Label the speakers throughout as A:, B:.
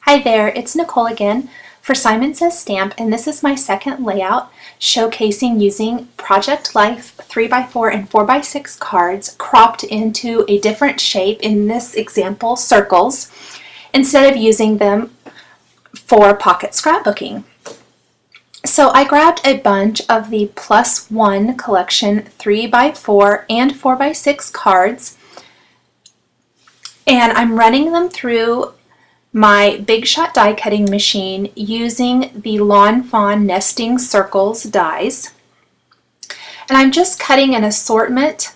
A: Hi there, it's Nicole again for Simon Says Stamp, and this is my second layout showcasing using Project Life 3x4 and 4x6 cards cropped into a different shape, in this example circles, instead of using them for pocket scrapbooking. So I grabbed a bunch of the +1 collection 3x4 and 4x6 cards, and I'm running them through my Big Shot die cutting machine using the Lawn Fawn Nesting Circles dies. And I'm just cutting an assortment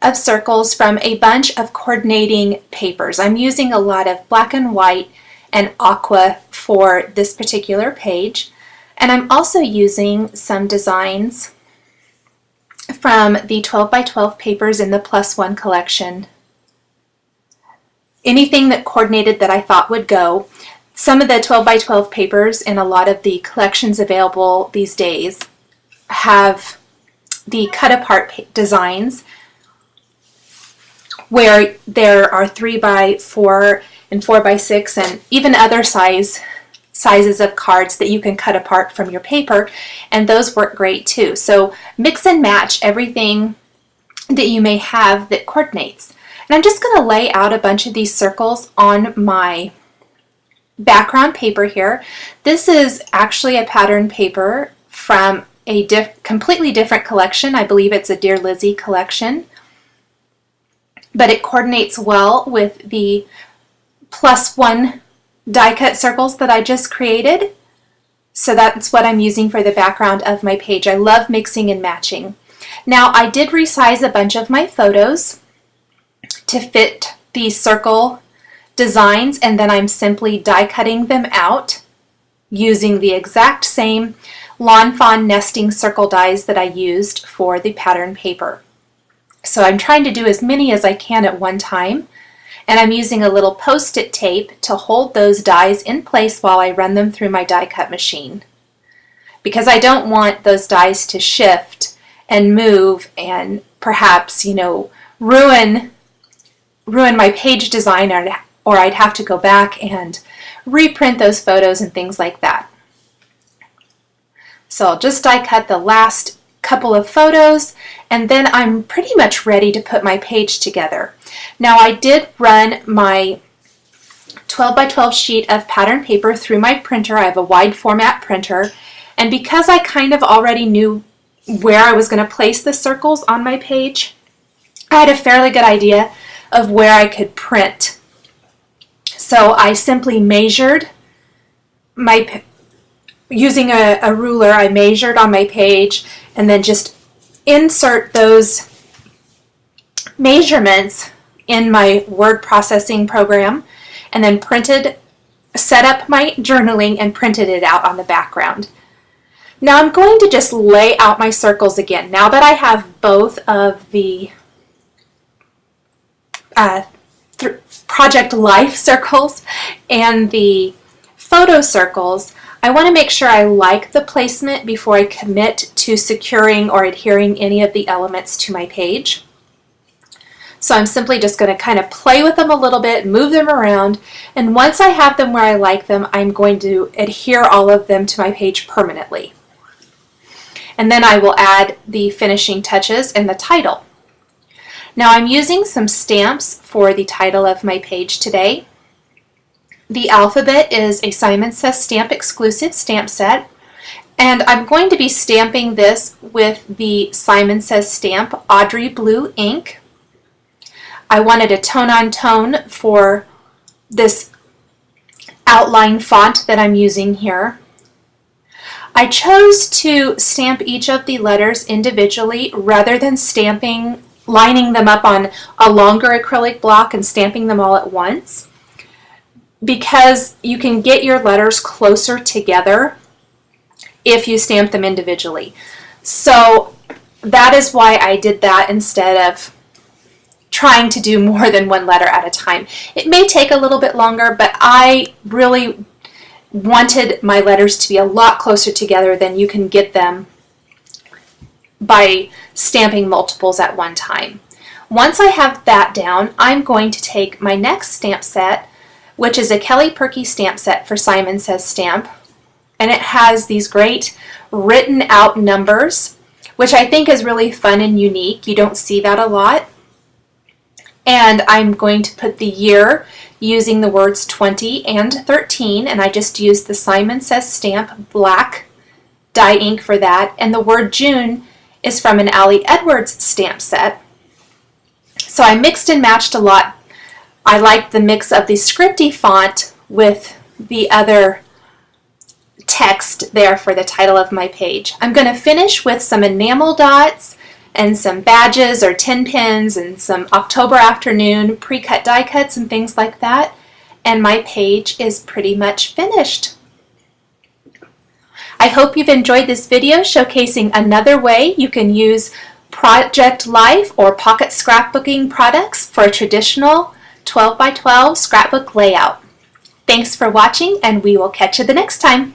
A: of circles from a bunch of coordinating papers. I'm using a lot of black and white and aqua for this particular page. And I'm also using some designs from the 12x12 papers in the +1 collection. Anything that coordinated that I thought would go. Some of the 12x12 papers in a lot of the collections available these days have the cut apart designs where there are 3x4 and 4x6 and even other sizes of cards that you can cut apart from your paper, and those work great too. So mix and match everything that you may have that coordinates. And I'm just going to lay out a bunch of these circles on my background paper here. This is actually a pattern paper from a completely different collection. I believe it's a Dear Lizzie collection, but it coordinates well with the +1 die cut circles that I just created. So that's what I'm using for the background of my page. I love mixing and matching. Now I did resize a bunch of my photos to fit these circle designs, and then I'm simply die cutting them out using the exact same Lawn Fawn Nesting Circle dies that I used for the pattern paper. So I'm trying to do as many as I can at one time, and I'm using a little post-it tape to hold those dies in place while I run them through my die cut machine, because I don't want those dies to shift and move and perhaps, ruin my page design, or I'd have to go back and reprint those photos and things like that. So I'll just die cut the last couple of photos, and then I'm pretty much ready to put my page together. Now I did run my 12x12 sheet of pattern paper through my printer. I have a wide format printer, and because I kind of already knew where I was going to place the circles on my page, I had a fairly good idea of where I could print. So I simply measured using a ruler, I measured on my page and then just insert those measurements in my word processing program, and then set up my journaling and printed it out on the background. Now I'm going to just lay out my circles again. Now that I have both of the Project Life circles and the photo circles, I want to make sure I like the placement before I commit to securing or adhering any of the elements to my page. So I'm simply just going to kind of play with them a little bit, move them around, and once I have them where I like them, I'm going to adhere all of them to my page permanently. And then I will add the finishing touches and the title. Now I'm using some stamps for the title of my page today. The alphabet is a Simon Says Stamp exclusive stamp set, and I'm going to be stamping this with the Simon Says Stamp Audrey Blue ink. I wanted a tone-on-tone for this outline font that I'm using here. I chose to stamp each of the letters individually rather than lining them up on a longer acrylic block and stamping them all at once, because you can get your letters closer together if you stamp them individually. So that is why I did that instead of trying to do more than one letter at a time. It may take a little bit longer, but I really wanted my letters to be a lot closer together than you can get them by stamping multiples at one time. Once I have that down, I'm going to take my next stamp set, which is a Kelly Perky stamp set for Simon Says Stamp. And it has these great written out numbers, which I think is really fun and unique. You don't see that a lot. And I'm going to put the year using the words 20 and 13, and I just used the Simon Says Stamp black dye ink for that. And the word June is from an Allie Edwards stamp set. So I mixed and matched a lot. I liked the mix of the scripty font with the other text there for the title of my page. I'm going to finish with some enamel dots and some badges or tin pins and some October afternoon pre-cut die cuts and things like that. And my page is pretty much finished. I hope you've enjoyed this video showcasing another way you can use Project Life or Pocket Scrapbooking products for a traditional 12 by 12 scrapbook layout. Thanks for watching, and we will catch you the next time.